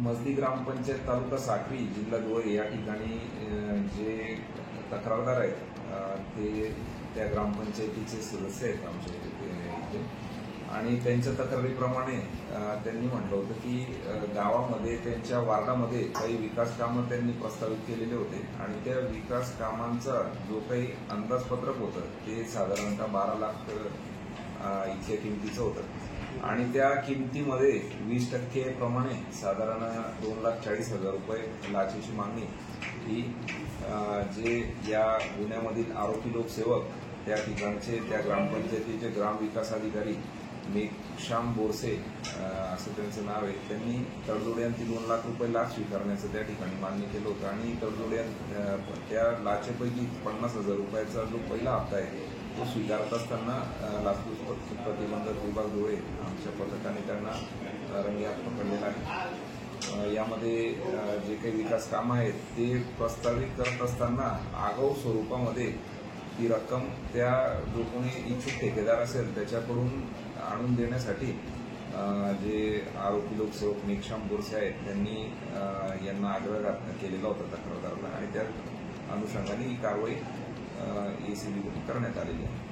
मजली ग्रामपंचायत तालुका साक्री जिल्हा धुळे या ठिकाणी जे तक्रारदार आहेत ते त्या ग्रामपंचायतीचे सदस्य आहेत आमच्या इथे आणि त्यांच्या तक्रारीप्रमाणे त्यांनी म्हटलं होतं की गावामध्ये त्यांच्या वार्डामध्ये काही विकास कामं त्यांनी प्रस्तावित केलेले होते आणि त्या विकास कामांचा जो काही अंदाजपत्रक होतं ते साधारणतः 12 लाख इतक्या किमतीचं होतं आणि त्या किमतीमध्ये 20% प्रमाणे साधारण 2,40,000 रुपये लाचेची मागणी ही जे या गुन्ह्यामधील आरोपी लोकसेवक त्या ठिकाणचे त्या ग्रामपंचायतीचे ग्रामविकास अधिकारी मेघश्याम बोरसे असं त्यांचं नाव आहे, त्यांनी तडजोड्यांती 2 लाख रुपये लाच स्वीकारण्याचं त्या ठिकाणी मान्य केलं होतं आणि तडजोड्यात त्या लाचेपैकी 50,000 रुपयाचा जो पहिला हप्ता आहे तो स्वीकारत असताना लाचलुचपत प्रतिबंधक विभाग धुळे आमच्या पथकाने त्यांना रंगेहात पकडलेला आहे। यामध्ये जे काही विकास कामं आहेत ते प्रस्तावित करत असताना आगाऊ स्वरूपामध्ये ती रक्कम त्या जो कोणी इच्छुक ठेकेदार असेल त्याच्याकडून आणून देण्यासाठी जे आरोपी लोकसेवक मेघश्याम बोरसे आहेत त्यांनी यांना आग्रह केलेला होता तक्रारदाराला आणि त्या अनुषंगाने ही कारवाई एसीबी करण्यात आलेली आहे।